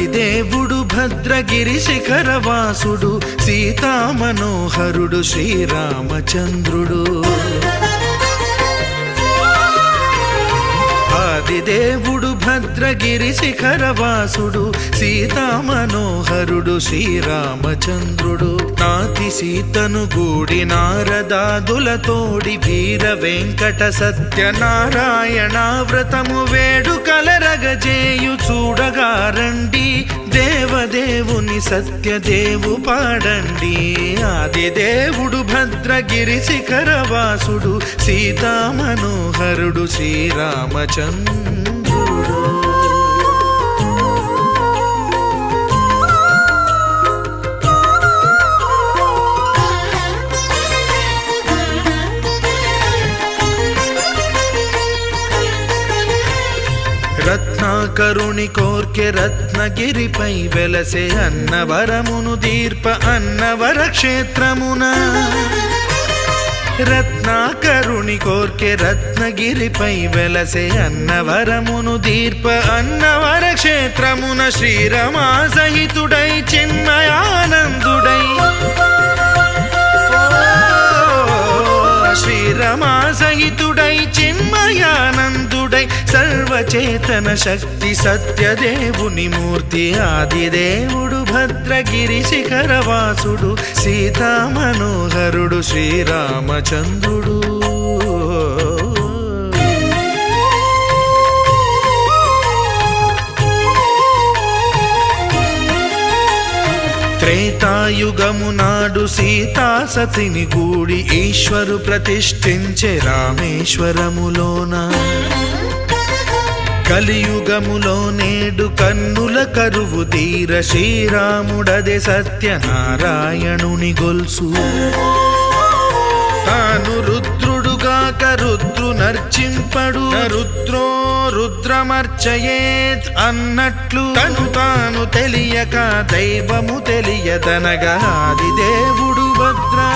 ఆదిదేవుడు భద్రగిరి శిఖరవాసుడు సీతామనోహరుడు శ్రీరామచంద్రుడు. ఆదిదేవుడు భద్రగిరి శిఖరవాసుడు సీతామనోహరుడు శ్రీరామచంద్రుడు. నాతి సీతను గూడి నారదాదులతోడి వీర వెంకట సత్యనారాయణ వ్రతము వేడుకలరగజేయు చూడగా రండి, దేవదేవుని సత్యదేవు పాడండి. ఆదిదేవుడు భద్రగిరి శిఖరవాసుడు సీతామనోహరుడు శ్రీరామచంద్రుడు. రత్నాకరుని కోర్కె రత్నగిరిపై వెలసే అన్నవరమును దీర్ప అన్నవర క్షేత్రమున. రత్నాకరుని కోర్కె రత్నగిరిపై వెలసే అన్నవరమును దీర్ప అన్నవర క్షేత్రమున. శ్రీరమా సహితుడై చిన్మయానందుడై శ్రీరమా సహితుడై చిన్మయానందుడై సర్వచేతన శక్తి సత్యదేవుని మూర్తి. ఆదిదేవుడు భద్రగిరి శిఖరవాసుడు సీతామనోహరుడు శ్రీరామచంద్రుడు. త్రేతాయుగము నాడు సీతా సతిని గూడి ఈశ్వరు ప్రతిష్ఠించే రామేశ్వరములోన. కలియుగములో నేడు కన్నుల కరువు తీర శ్రీరాముడదే సత్యనారాయణుని గొల్సు. తాను రుద్రుడుగాక రుద్రు నర్చింపడు, రుద్రో రుద్రమర్చయేత్ అన్నట్లు తను తాను తెలియక దైవము తెలియదనగా ఆదిదేవుడు భద్రా.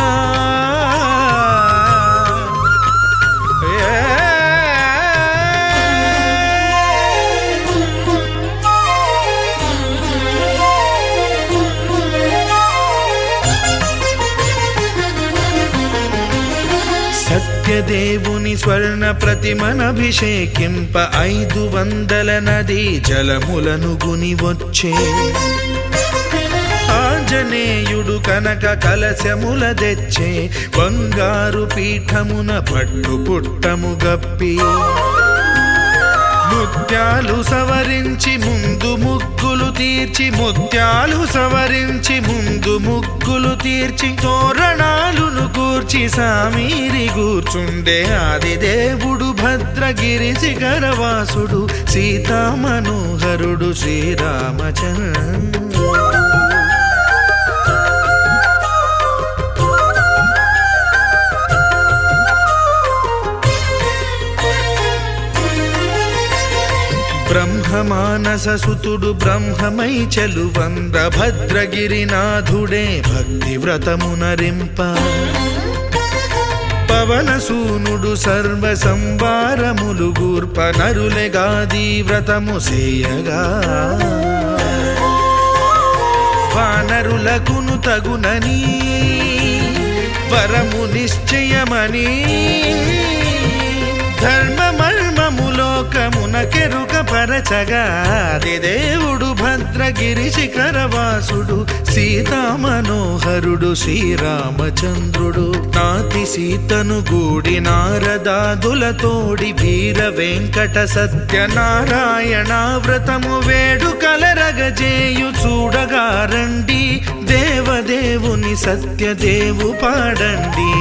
సత్యదేవుని స్వర్ణ ప్రతిమనభిషేకింప 500 నదీ జలములను గుని వచ్చే. ఆంజనేయుడు కనక కలశముల తెచ్చే, బంగారు పీఠమున పట్టు పుట్టము గప్పి. ముత్యాలు సవరించి ముందు ముగ్గులు తీర్చి, ముత్యాలు సవరించి ముందు ముగ్గులు తీర్చి, తోరణాలును కూర్చి సామీరి కూర్చుండే. ఆదిదేవుడు భద్రగిరి శిఖరవాసుడు సీతామనోహరుడు శ్రీరామచంద్రుడు. బ్రహ్మమానస సుతుడు బ్రహ్మమై చెలువంద్ర భద్రగిరినాథుడే భక్తి వ్రతమునరింప. పవనసూనుడు సర్వ సంవారములు గూర్ప నరులెగాది వ్రతము సేయగా. వానరులకును తగునని వరము నిశ్చయమని, ధర్మమర్మములోకమునకెరుక పరచగా ఆదిదేవుడు భద్రగిరి శిఖరవాసుడు సీతామనోహరుడు శ్రీరామచంద్రుడు. నాతి సీతను గూడి నారదాదులతోడి వీర వెంకట సత్యనారాయణ వ్రతము వేడుకలరగజేయు చూడగా రండి, దేవదేవుని సత్యదేవు పాడండి.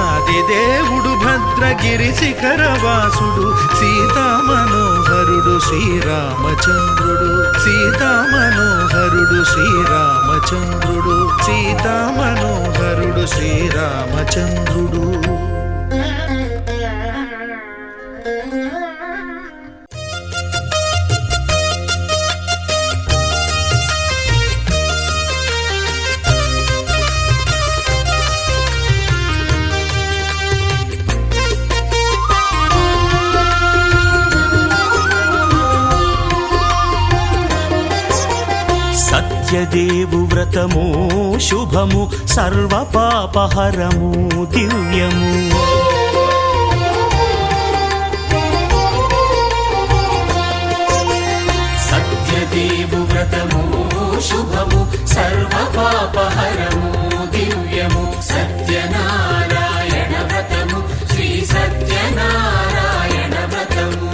ఆదిదేవుడు భద్రగిరి శిఖరవాసుడు సీతామనోహరుడు శ్రీరామచంద్రుడు. సీతామనోహరుడు శ్రీరామచంద్రుడు. సీతామనోహరుడు శ్రీరామచంద్రుడు. సత్యదేవు వ్రతము శుభము సర్వ పాపహరము దివ్యము. సత్యదేవు వ్రతము శుభము సర్వ పాపహరము దివ్యము. సత్యనారాయణ వ్రతము శ్రీ సత్యనారాయణ వ్రతము.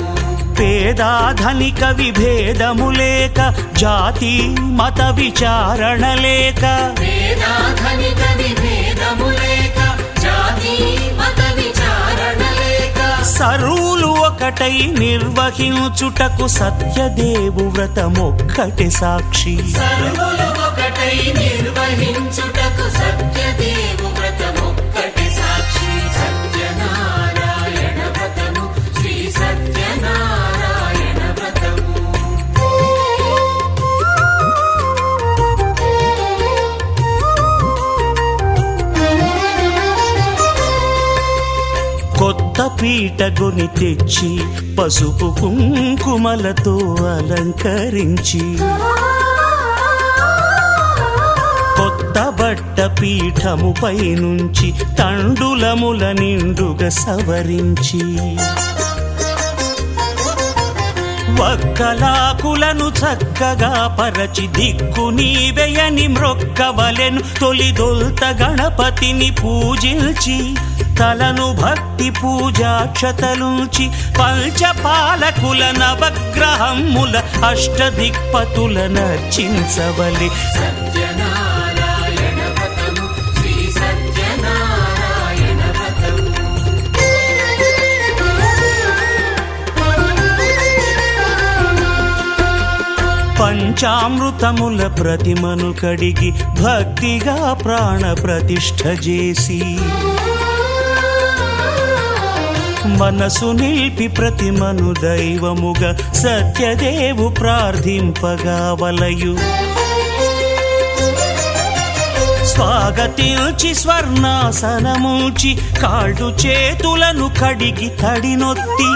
పేదాధనిక విభేదము లేక జాతి మత విచారణ లేక వేదాధనిక విభేదము లేక జాతి మత విచారణ లేక సర్వులు ఒకటై నిర్వహించుటకు సత్యదేవు వ్రతమొక్కటి సాక్షి. సర్వులు ఒకటై నిర్వహించుటకు సత్యదేవు వ్రతమొక్కటి సాక్షి. సత్యనారాయణ వ్రతము శ్రీ సత్యనారాయణ వ్రతము. కొత్త పీటగుని తెచ్చి పసుపు కుంకుమలతో అలంకరించి కొత్త బట్ట పీఠముపై నుంచి తండులముల నిండుగా సవరించి వక్కలాకులను చక్కగా పరచి దిక్కు నీవెయని మ్రొక్కవలెను. తొలిదొల్త గణపతిని పూజించి తలను భక్తి పూజాక్షతలుంచి పంచపాలకుల నవగ్రహముల అష్టదిక్పతుల నర్చించవలె. సత్యనారాయణ వ్రతము శ్రీ సత్యనారాయణ వ్రతము. పంచామృతముల ప్రతిమను కడిగి భక్తిగా ప్రాణ ప్రతిష్ఠ చేసి మనసు నిలిపి ప్రతిమను దైవముగా సత్యదేవు ప్రార్థింపగా వలయు. స్వాగతించి స్వర్ణాసనముంచి కాళ్ళు చేతులను కడిగి తడినొత్తి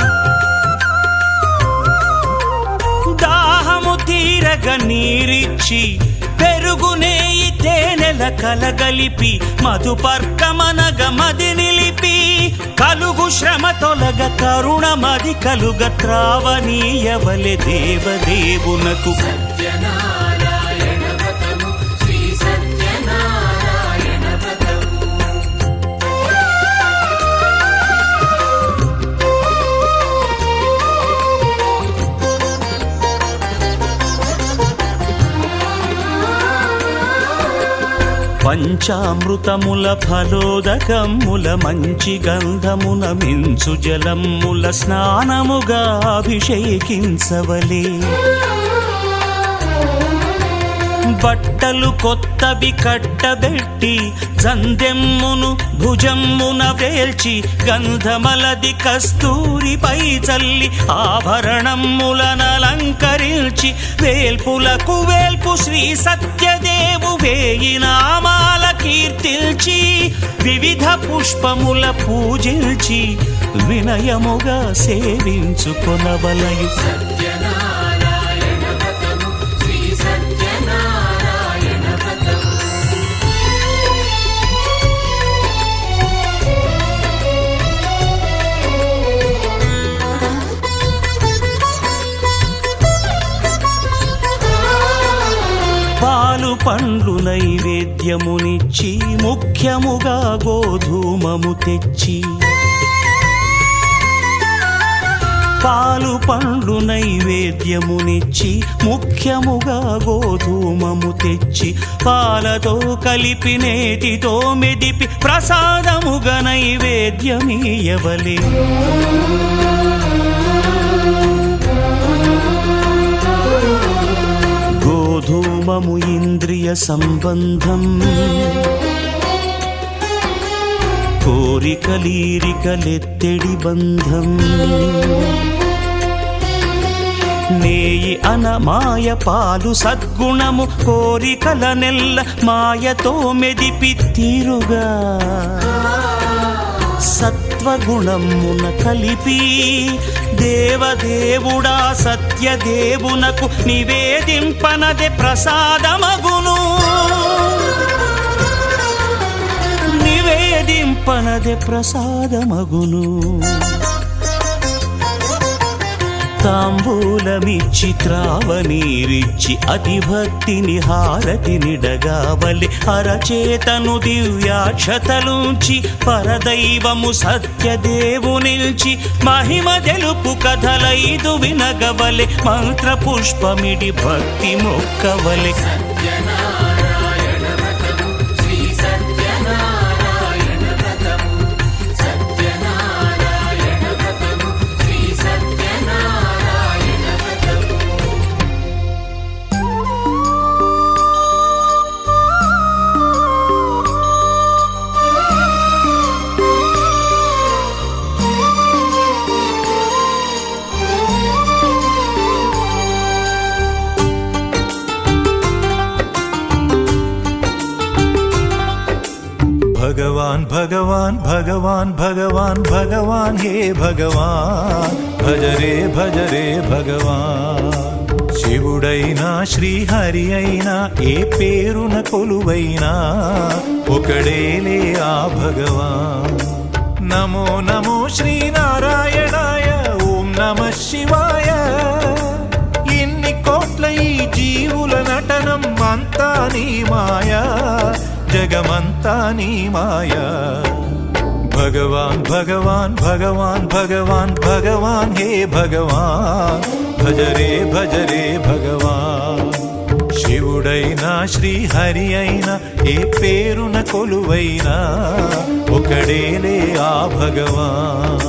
దాహము తీరగ నీరిచ్చి పెరుగు నెయ్యి తేనెల కలగలిపి మధుపర్కమనగ మది నిలిపి కలుగు శ్రమ తొలగ కరుణ మది కలుగ త్రావనీయవలె దేవదేవునకు. సత్యనారాయణ వ్రతము శ్రీ సత్యనారాయణ వ్రతము. పంచామృతముల ఫలోదకముల మంచి గంధమున మించు జలముల స్నానముగా అభిషేకించవలే. బట్టలు కొత్తవి కట్టబెట్టి జందెమ్మును భుజమ్మున వేల్చి గంధమలది కస్తూరిపై చల్లి ఆభరణములనలంకరించి వేల్పులకు వేల్పు శ్రీ సత్యదేవు వేయి నామాల కీర్తిల్చి వివిధ పుష్పముల పూజించి వినయముగా సేవించుకొనవలయు. సత్యనారాయణ వ్రతము శ్రీ సత్యనారాయణ వ్రతము. పాలు పండ్లు నైవేద్యమునిచ్చి ముఖ్యముగా గోధూమము తెచ్చి పాలు పండ్లు నైవేద్యమునిచ్చి ముఖ్యముగా గోధూమము తెచ్చి పాలతో కలిపి నేతితో మెదిపి ప్రసాదముగా నైవేద్యమీయవలే. గోధూమము ఇంద్రియ సంబంధం కోరికలీరికలెత్తెడి బంధం. నేయి అనమాయ పాలు సద్గుణము కోరికల నెల్ల మాయతో మెదిపి తీరుగా సత్వగుణమున కలిపి దేవదేవుడా సత్యదేవునకు నివేదింపనదే ప్రసాదమగును, నివేదింపనదే ప్రసాదమగును. తాంబూలమిచ్చి త్రావనీరిచ్చి అతిభక్తిని హారతినిడగావలి అరచేతను దివ్యాక్షతలుంచి పరదైవము సత్యదేవునిల్చి మహిమ తెలుపు కథలైదు వినగవలె మంత్రపుష్పమిడి భక్తి మొక్కవలె. సత్యనారాయణ వ్రతము శ్రీ సత్యనారాయణ వ్రతము సత్యనారాయణ వ్రతము శ్రీ సత్యనారాయణ వ్రతము. भगवान भगवान भगवान भगवान भगवान हे भगवान भज रे भगवान శివుడైనా శ్రీహరి అయినా ఏ పేరున కొలువైనా ఒకడేలే ఆ భగవాన్. నమో నమో శ్రీనారాయణాయ ఓం నమః శివాయ. ఇన్ని కోట్ల ఈ జీవుల నటనం అంతా నీ మాయా, జగమంతా నీ మాయా. భగవాన్ భగవాన్ భగవాన్ భగవాన్ భగవాన్ హే భగవాన్ భజ రే భగవాన్. శివుడైనా శ్రీహరి అయినా ఏ పేరున కొలువైనా ఒకడేలే ఆ భగవాన్.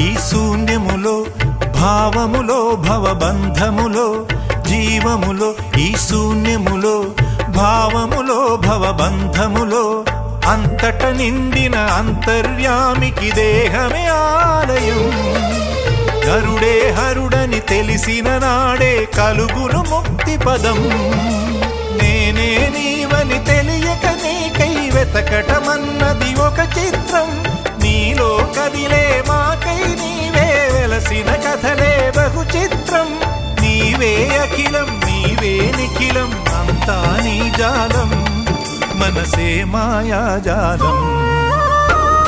ఈ శూన్యములో భావములో భవబంధములో, జీవములో ఈ శూన్యములో భావములో భవబంధములో అంతట నిండిన అంతర్యామికి దేహమే ఆలయం. హరుడే హరుడని తెలిసిన నాడే కలుగును ముక్తి పదం. నేనే నీవని తెలియక నీకై వెతకటమన్నది ఒక చిత్రం. నీలో కదిలే మాకై నీవే వెలసిన కథలే బహు చిత్రం. నీవే అఖిలం నీవే నిఖిలం అంతా నీ జాలం, మనసే మాయాజాలం.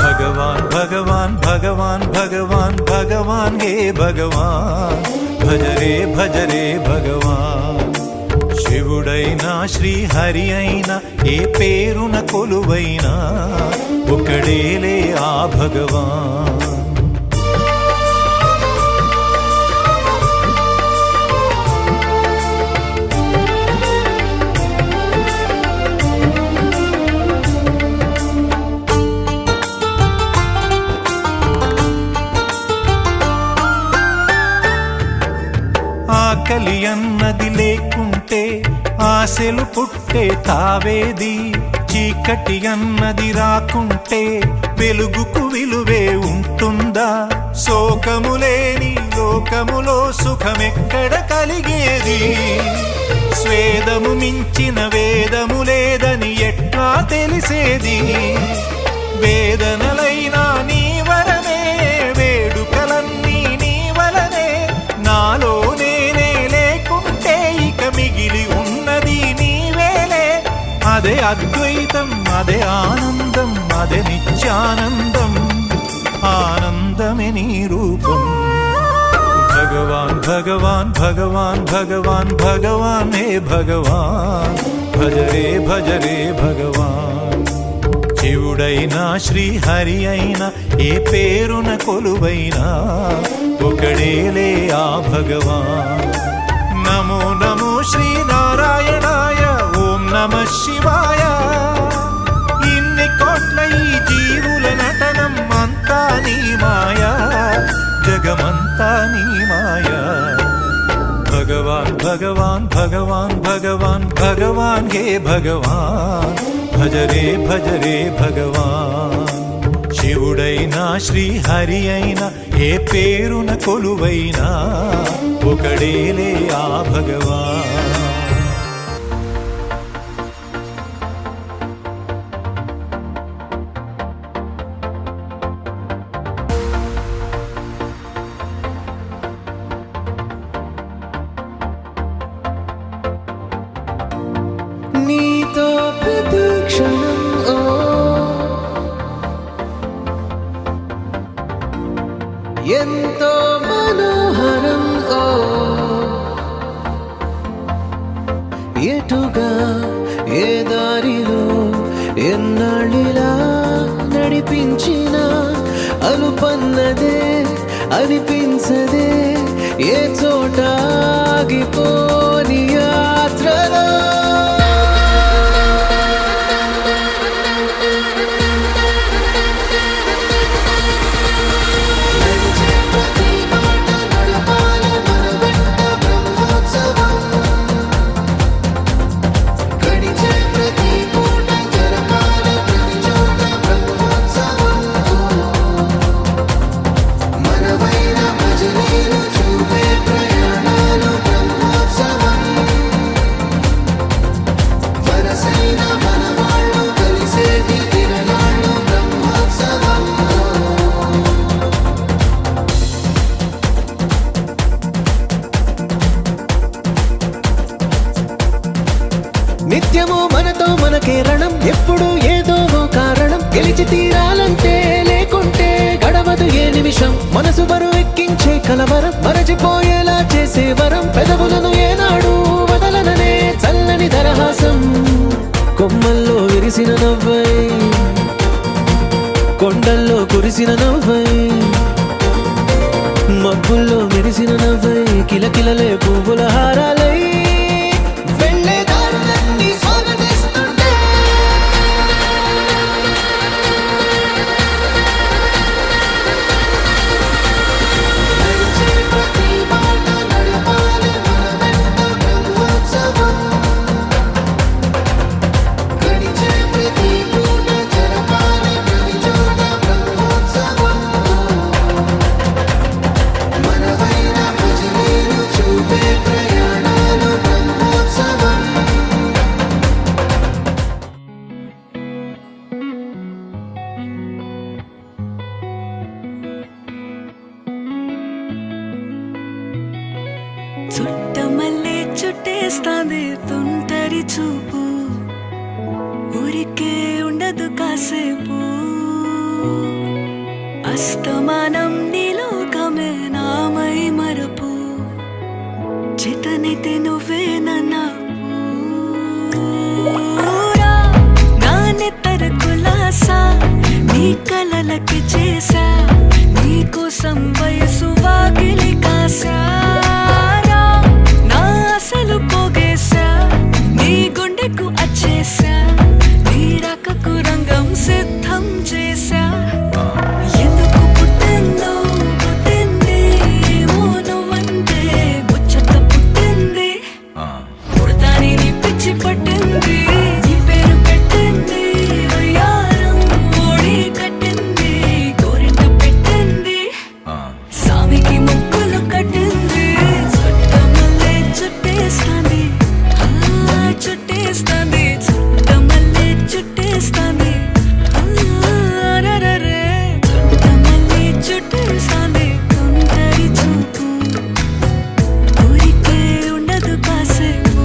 భగవాన్ భగవాన్ భగవాన్ భగవాన్ భగవాన్ హే భగవాన్ భజ రే భగవాన్. శివుడైనా శ్రీహరి అయినా ఏ పేరున కొలువైనా ఒకడేలే ఆ భగవాన్. ఆకలి అన్నది లేకుంటే ఆశలు పుట్టే తావేది. చీకటి అన్నది రాకుంటే వెలుగుకు విలువే ఉంటుందా? శోకము లేని లోకములో సుఖమెక్కడ కలిగేది? స్వేదము మించిన వేదము లేదని ఎట్లా తెలిసేది? వేదనలైనా నీ వరమే, వేడుకలన్నీ నీ వలనే. నాలో నేనే లేకుంటే ఇక మిగిలి ఉన్నది నీవేలే. అదే అద్వైతం అదే ఆనందం అదే నిత్యానందం, ఆనందమే నీ రూపం. భగవాన్ భగవాన్ భగవాన్ భగవాన్ భగవాన్ హే భగవాన్ భజ రే భగవాన్. శివుడైనా శ్రీహరి అయినా ఏ పేరున కొలువైనా ఒకడేలే ఆ భగవాన్. నమో నమో శ్రీనారాయణాయ ఓం నమః శివాయ. ఇన్ని కోట్ల ఈ జీవుల నటనం అంతా నీ మాయా, జగమంతా నీ మాయా. భగవాన్ భగవాన్ భగవాన్ భగవాన్ భగవాన్ హే భగవాన్ భజ రే భగవాన్ శివుడైనా శ్రీహరి అయినా ఏ పేరున కొలువైనా ఒకడేలే ఆ భగవాన్ నీతో ప్రతి క్షణం ఎంతో మనోహరం ఎటుగా ఏ దారిలో ఎన్నాళ్ళిలా నడిపించిన అలుపన్నదే అనిపించదే ఏ చోట ఆగిపోని యాత్రలో నిత్యము మనతో మనకే రణం ఎప్పుడు ఏదో ఓ కారణం గెలిచి తీరాలంటే లేకుంటే గడవదు ఏ నిమిషం మనసు బరువు ఎక్కించే కలవరం మరచిపోయేలా చేసే వరం పెదవులను ఏనాడు వదలననే చల్లని దరహాసం కొమ్మల్లో విరిసిన నవ్వై కొండల్లో కురిసిన నవ్వై మబ్బుల్లో మెరిసిన నవ్వై కిలకిలలే పువ్వుల హారాలై చుట్టమల్లే చుట్టేస్తాంది తుంటరి చూపు ఊరికే ఉండదు కాసేపు అస్తమానం నీలోకమే నామై మరపు చేతనైతే నువ్వే నన్నా నాన్నెత్తర కులాసా నీ కలలకి చేసా నీ కోసం వయసు వాకిలి కాసా అసలు పోగేశా నీ గుండెకు అచ్చేసా నీ రకకు రంగం సిద్ధం చేశా ఎందుకు పుట్టిందో పుట్టింది ఏమో నువ్వంటే ముచ్చట పుట్టింది పుడతాని నీ పిచ్చి పట్టింది నీ పేరు పెట్టింది వయ్యారం ఓడి కట్టింది గోరింట పెట్టింది సామికి ముక్కులు కట్టింది చుట్టేస్తాంది చుట్టేస్తాంది చుట్టమల్లే చుట్టేస్తాంది చుట్టమల్లే చుట్టేస్తాంది తుంటరి చూపు ఊరికే ఉండదు కాసేపు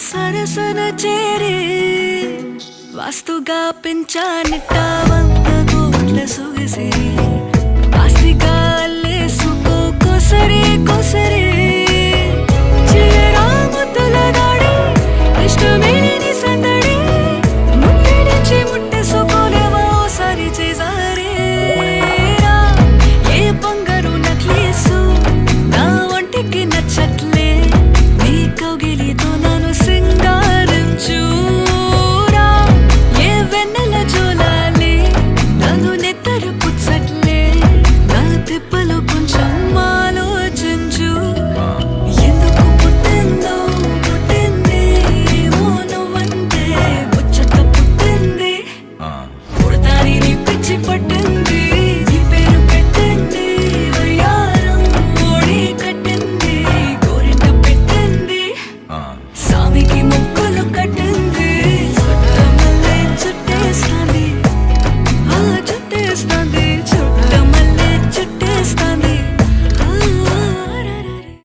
సరసన చేరి వాస్తుగా పెంచానిట్ట 100 కోట్ల సొగసిరి ఆస్తిగా అల్లేసుకో సరి